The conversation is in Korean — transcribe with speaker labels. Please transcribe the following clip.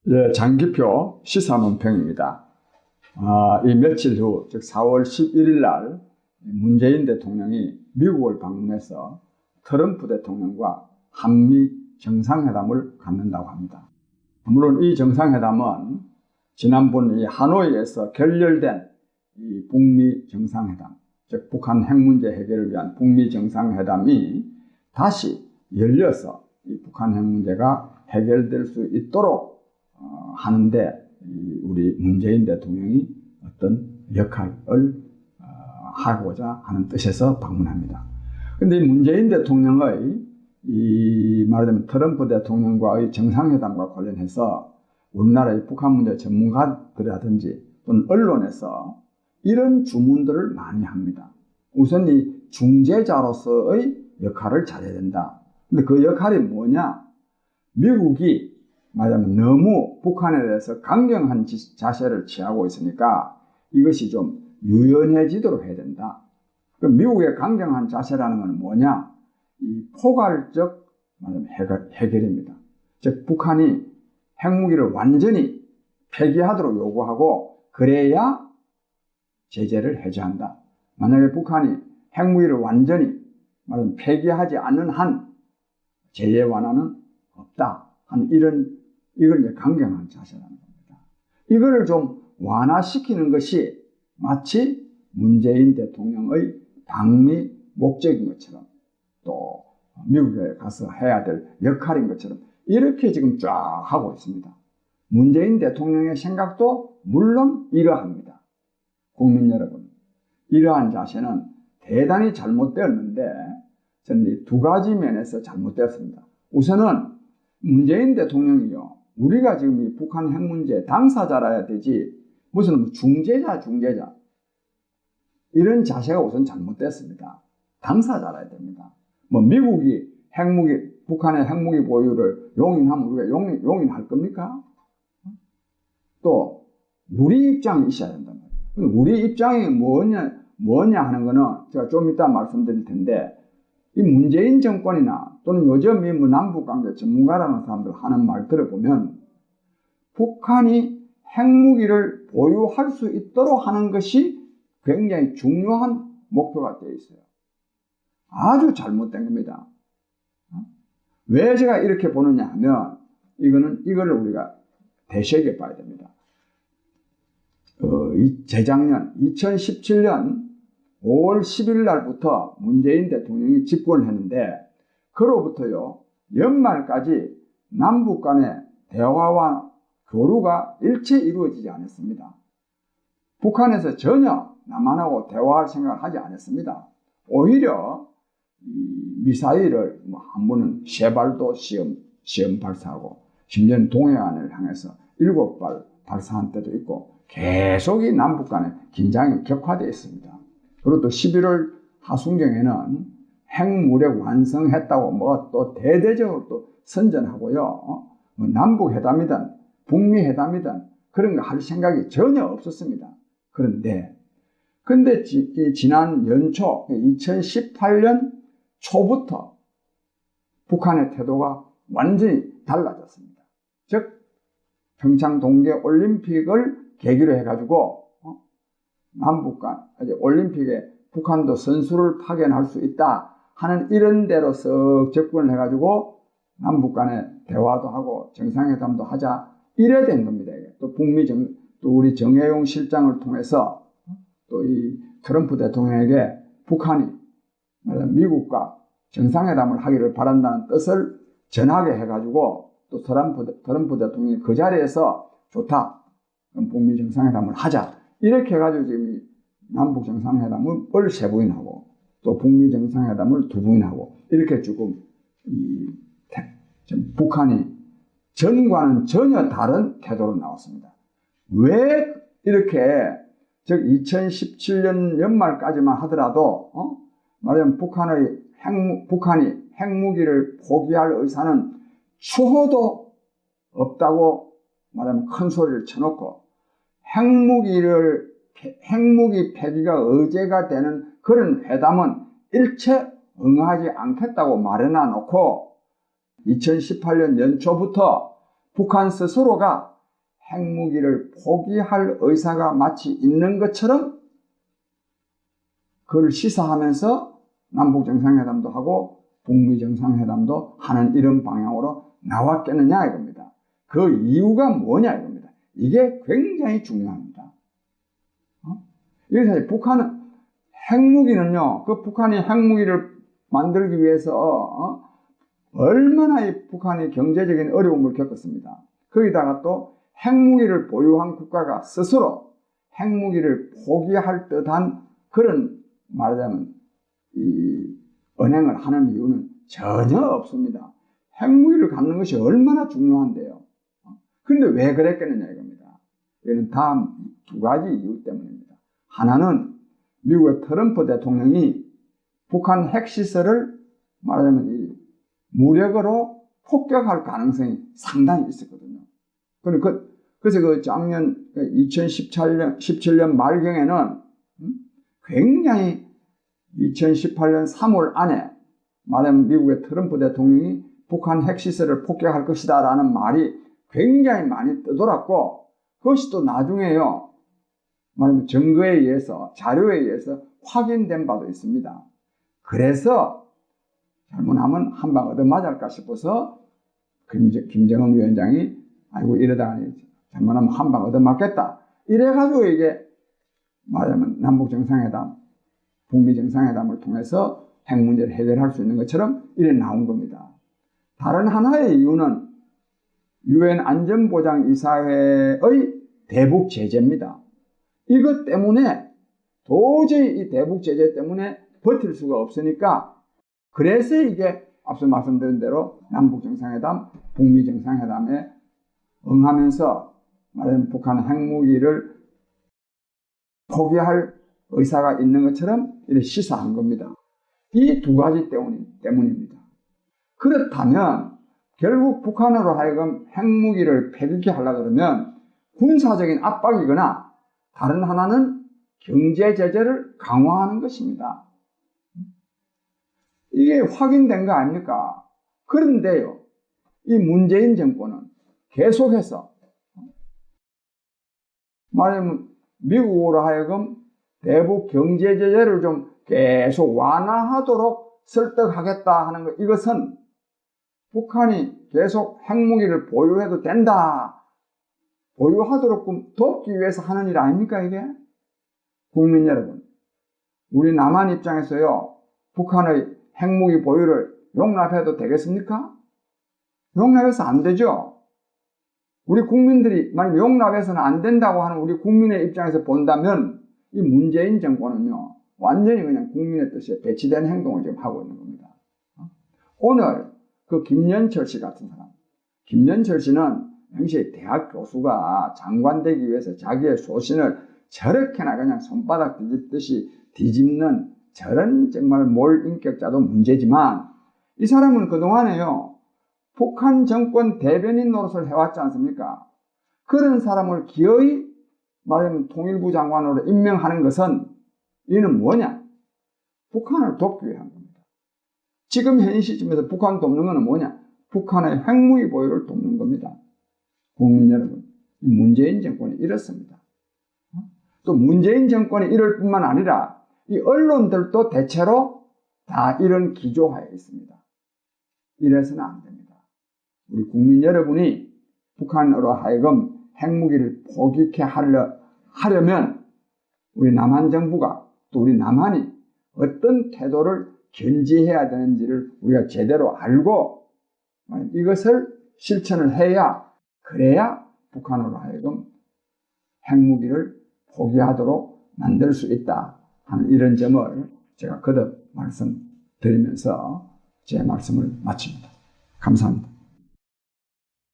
Speaker 1: 예, 장기표 시사논평입니다. 이 며칠 후, 즉 4월 11일 날 문재인 대통령이 미국을 방문해서 트럼프 대통령과 한미 정상회담을 갖는다고 합니다. 물론 이 정상회담은 지난번 이 하노이에서 결렬된 이 북미 정상회담, 즉 북한 핵 문제 해결을 위한 북미 정상회담이 다시 열려서 이 북한 핵 문제가 해결될 수 있도록 하는데 우리 문재인 대통령이 어떤 역할을 하고자 하는 뜻에서 방문합니다. 그런데 문재인 대통령의 이 말하자면 트럼프 대통령과의 정상회담과 관련해서 우리나라의 북한 문제 전문가들이라든지 또는 언론에서 이런 주문들을 많이 합니다. 우선 이 중재자로서의 역할을 잘해야 된다. 근데 그 역할이 뭐냐? 미국이 말하자면 너무 북한에 대해서 강경한 자세를 취하고 있으니까 이것이 좀 유연해지도록 해야 된다. 그럼 미국의 강경한 자세라는 건 뭐냐? 이 포괄적 해결입니다. 즉 북한이 핵무기를 완전히 폐기하도록 요구하고 그래야 제재를 해제한다. 만약에 북한이 핵무기를 완전히 말하자면 폐기하지 않는 한 제재 완화는 없다. 하는 이걸 이제 강경한 자세라는 겁니다. 이거를 좀 완화시키는 것이 마치 문재인 대통령의 방미 목적인 것처럼 또 미국에 가서 해야 될 역할인 것처럼 이렇게 지금 쫙 하고 있습니다. 문재인 대통령의 생각도 물론 이러합니다. 국민 여러분, 이러한 자세는 대단히 잘못되었는데 저는 이 두 가지 면에서 잘못되었습니다. 우선은 문재인 대통령이요, 우리가 지금 이 북한 핵 문제 당사자라야 되지 무슨 중재자 이런 자세가 우선 잘못됐습니다. 당사자라야 됩니다. 뭐 미국이 북한의 핵무기 보유를 용인하면 우리가 용인할 겁니까? 또 우리 입장이 있어야 된단 말이에요. 우리 입장이 뭐냐 하는 거는 제가 좀 이따 말씀드릴 텐데, 이 문재인 정권이나 또는 요즘 이 남북관계 전문가라는 사람들 하는 말 들어보면 북한이 핵무기를 보유할 수 있도록 하는 것이 굉장히 중요한 목표가 되어 있어요. 아주 잘못된 겁니다. 왜 제가 이렇게 보느냐 하면 이거를 우리가 대시하게 봐야 됩니다. 재작년 2017년 5월 10일 날부터 문재인 대통령이 집권을 했는데 그로부터요 연말까지 남북 간의 대화와 교류가 일체 이루어지지 않았습니다. 북한에서 전혀 남한하고 대화할 생각을 하지 않았습니다. 오히려 미사일을 한 번은 3발도 시험 발사하고 심지어는 동해안을 향해서 7발 발사한 때도 있고 계속 이 남북 간의 긴장이 격화되어 있습니다. 그리고 또 11월 하순경에는 핵무력 완성했다고 또 대대적으로 또 선전하고요. 남북 회담이든 북미 회담이든 그런 거 할 생각이 전혀 없었습니다. 근데 지난 연초 2018년 초부터 북한의 태도가 완전히 달라졌습니다. 즉 평창 동계올림픽을 계기로 해가지고 남북 간 올림픽에 북한도 선수를 파견할 수 있다 하는 이런 데로 썩 접근을 해가지고 남북 간에 대화도 하고 정상회담도 하자 이래 된 겁니다. 또 또 우리 정혜용 실장을 통해서 또 이 트럼프 대통령에게 북한이 미국과 정상회담을 하기를 바란다는 뜻을 전하게 해가지고 또 트럼프 대통령이 그 자리에서 좋다, 그럼 북미 정상회담을 하자 이렇게 해가지고 지금 남북 정상회담을 3부인하고 또 북미 정상회담을 2부인하고 이렇게 조금 북한이 전과는 전혀 다른 태도로 나왔습니다. 왜 이렇게 즉 2017년 연말까지만 하더라도 말하자면 북한이 핵무기를 포기할 의사는 추호도 없다고 말하면 큰 소리를 쳐놓고 핵무기 폐기가 의제가 되는 그런 회담은 일체 응하지 않겠다고 말해놔 놓고 2018년 연초부터 북한 스스로가 핵무기를 포기할 의사가 마치 있는 것처럼 그걸 시사하면서 남북정상회담도 하고 북미정상회담도 하는 이런 방향으로 나왔겠느냐 이겁니다. 그 이유가 뭐냐 이겁니다. 이게 굉장히 중요합니다. 이래서 북한은 핵무기는요, 그 북한이 핵무기를 만들기 위해서 얼마나 이 북한이 경제적인 어려움을 겪었습니다. 거기다가 또 핵무기를 보유한 국가가 스스로 핵무기를 포기할 듯한 그런 말하자면 이 언행을 하는 이유는 전혀 없습니다. 핵무기를 갖는 것이 얼마나 중요한데요. 그런데 왜 그랬겠느냐 이겁니다. 이는 다음 두 가지 이유 때문입니다. 하나는 미국의 트럼프 대통령이 북한 핵시설을 말하자면 이 무력으로 폭격할 가능성이 상당히 있었거든요. 그래서 그 작년 2017년 말경에는 굉장히 2018년 3월 안에 말하자면 미국의 트럼프 대통령이 북한 핵시설을 폭격할 것이다 라는 말이 굉장히 많이 떠돌았고, 그것이 또 나중에요 말하자면 증거에 의해서 자료에 의해서 확인된 바도 있습니다. 그래서 잘못하면 한 방 얻어맞을까 싶어서 김정은 위원장이 아이고 이러다가 잘못하면 한 방 얻어맞겠다 이래가지고 이게 말하자면 남북정상회담 북미정상회담을 통해서 핵 문제를 해결할 수 있는 것처럼 이래 나온 겁니다. 다른 하나의 이유는 유엔 안전보장이사회의 대북 제재입니다. 이것 때문에 도저히 이 대북 제재 때문에 버틸 수가 없으니까, 그래서 이게 앞서 말씀드린 대로 남북정상회담, 북미정상회담에 응하면서 말하자면 북한 핵무기를 포기할 의사가 있는 것처럼 이렇게 시사한 겁니다. 이 두 가지 때문입니다. 그렇다면 결국 북한으로 하여금 핵무기를 폐기케 하려고 그러면 군사적인 압박이거나 다른 하나는 경제 제재를 강화하는 것입니다. 이게 확인된 거 아닙니까? 그런데요, 이 문재인 정권은 계속해서 말하자면 미국으로 하여금 대북 경제 제재를 좀 계속 완화하도록 설득하겠다 하는 것, 이것은 북한이 계속 핵무기를 보유해도 된다, 보유하도록 돕기 위해서 하는 일 아닙니까 이게? 국민 여러분, 우리 남한 입장에서요 북한의 핵무기 보유를 용납해도 되겠습니까? 용납해서 안 되죠. 우리 국민들이 만약 용납해서는 안 된다고 하는 우리 국민의 입장에서 본다면 이 문재인 정권은요 완전히 그냥 국민의 뜻에 배치된 행동을 지금 하고 있는 겁니다. 오늘 그 김연철 씨 같은 사람, 김연철 씨는 당시 대학 교수가 장관 되기 위해서 자기의 소신을 저렇게나 그냥 손바닥 뒤집듯이 뒤집는 저런 정말 몰인격자도 문제지만, 이 사람은 그동안에요 북한 정권 대변인 노릇을 해왔지 않습니까? 그런 사람을 기어이 말하자면 통일부 장관으로 임명하는 것은 이는 뭐냐? 북한을 돕기 위한 겁니다. 지금 현 시점에서 북한 돕는 것은 뭐냐? 북한의 핵무기 보유를 돕는 겁니다. 국민 여러분, 문재인 정권이 이렇습니다. 또 문재인 정권이 이럴 뿐만 아니라 이 언론들도 대체로 다 이런 기조하에 있습니다. 이래서는 안 됩니다. 우리 국민 여러분이 북한으로 하여금 핵무기를 포기케 하려면 우리 남한 정부가 또 우리 남한이 어떤 태도를 견지해야 되는지를 우리가 제대로 알고 이것을 실천을 해야, 그래야 북한으로 하여금 핵무기를 포기하도록 만들 수 있다 하는 이런 점을 제가 거듭 말씀드리면서 제 말씀을 마칩니다. 감사합니다.